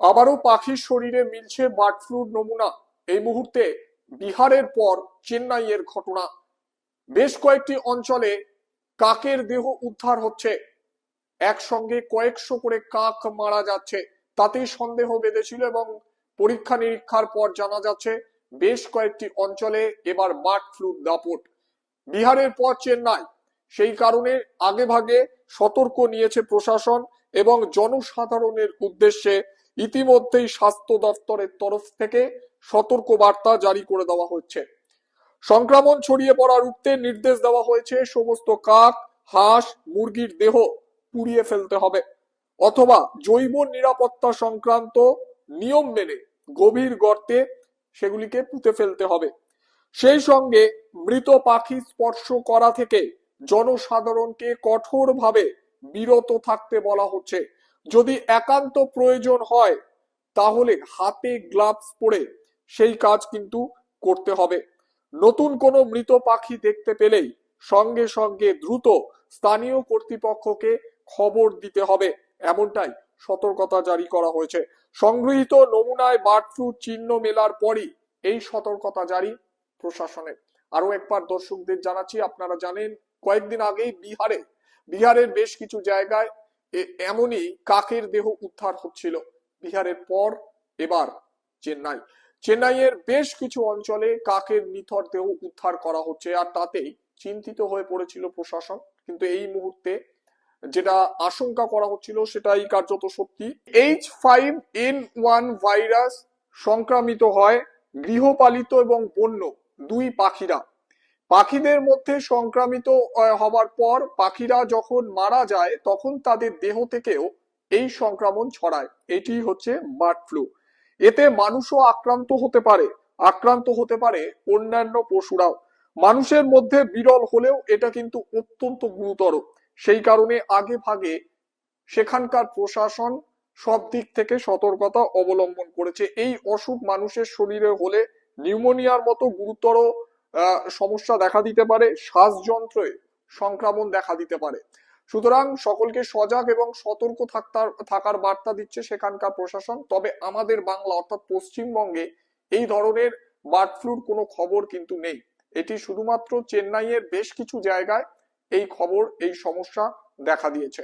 আবারও পাখির শরীরে মিলছে বার্ড ফ্লুর নমুনা। এই মুহূর্তে বিহারের পর চেন্নাইয়ের ঘটনা। বেশ কয়েকটি অঞ্চলে কাকের দেহ উদ্ধার হচ্ছে। একসঙ্গে কয়েকশো করে কাক মারা যাচ্ছে, তাতেই সন্দেহ বেঁধেছিল এবং পরীক্ষা নিরীক্ষার পর জানা যাচ্ছে বেশ কয়েকটি অঞ্চলে এবার বার্ড ফ্লুর দাপট। বিহারের পর চেন্নাই, সেই কারণে আগে ভাগে সতর্ক নিয়েছে প্রশাসন এবং জনসাধারণের উদ্দেশ্যে ইতিমধ্যেই স্বাস্থ্য দপ্তরের তরফ থেকে সতর্ক বার্তা জারি করে দেওয়া হচ্ছে। সংক্রমণ ছড়িয়ে পড়া রুখতে নির্দেশ দেওয়া হয়েছে সমস্ত কাক, হাঁস, মুরগির দেহ পুড়িয়ে ফেলতে হবে অথবা জৈব নিরাপত্তা সংক্রান্ত নিয়ম মেনে গভীর গর্তে সেগুলিকে পুঁতে ফেলতে হবে। সেই সঙ্গে মৃত পাখি স্পর্শ করা থেকে জনসাধারণকে কঠোরভাবে বিরত থাকতে বলা হচ্ছে। যদি একান্ত প্রয়োজন হয় তাহলে হাতে গ্লাভস পরে সেই কাজ কিন্তু করতে হবে। নতুন কোনো মৃত পাখি দেখতে পেলেই সঙ্গে সঙ্গে দ্রুত স্থানীয় কর্তৃপক্ষকে খবর দিতে হবে, এমনটাই সতর্কতা জারি করা হয়েছে। সংগৃহীত নমুনায় বার্ড ফ্লুর চিহ্ন মেলার পরই এই সতর্কতা জারি প্রশাসনের। আরো একবার দর্শকদের জানাচ্ছি, আপনারা জানেন কয়েকদিন আগেই বিহারের বেশ কিছু জায়গায় এমনই কাকের দেহ উদ্ধার হচ্ছিল। বিহারের পর এবার চেন্নাইয়ের বেশ কিছু অঞ্চলে কাকের নিথর দেহ উদ্ধার করা হচ্ছে, আর তাতেই চিন্তিত হয়ে পড়েছিল প্রশাসন। কিন্তু এই মুহূর্তে যেটা আশঙ্কা করা হচ্ছিল সেটাই কার্যত সত্যি। H5N1 ভাইরাস সংক্রামিত হয় গৃহপালিত এবং বন্য দুই পাখিরা। পাখিদের মধ্যে সংক্রামিত হবার পর পাখিরা যখন মারা যায় তখন তাদের দেহ থেকেও এই সংক্রমণ ছড়ায়। এটি হচ্ছে বার্ড ফ্লু। এতে মানুষও আক্রান্ত হতে পারে অন্যান্য পশুরাও। মানুষের মধ্যে বিরল হলেও এটা কিন্তু অত্যন্ত গুরুতর। সেই কারণে আগে ভাগে সেখানকার প্রশাসন সব দিক থেকে সতর্কতা অবলম্বন করেছে। এই অসুখ মানুষের শরীরে হলে নিউমোনিয়ার মতো গুরুতর সমস্যা দেখা দিতে পারে, শ্বাসযন্ত্রে সংক্রমণ দেখা দিতে পারে। সুতরাং সকলকে সজাগ এবং সতর্ক থাকার বার্তা দিচ্ছে সেখানকার প্রশাসন। তবে আমাদের বাংলা অর্থাৎ পশ্চিমবঙ্গে এই ধরনের বার্ড ফ্লুর কোনো খবর কিন্তু নেই। এটি শুধুমাত্র চেন্নাইয়ের বেশ কিছু জায়গায় এই সমস্যা দেখা দিয়েছে।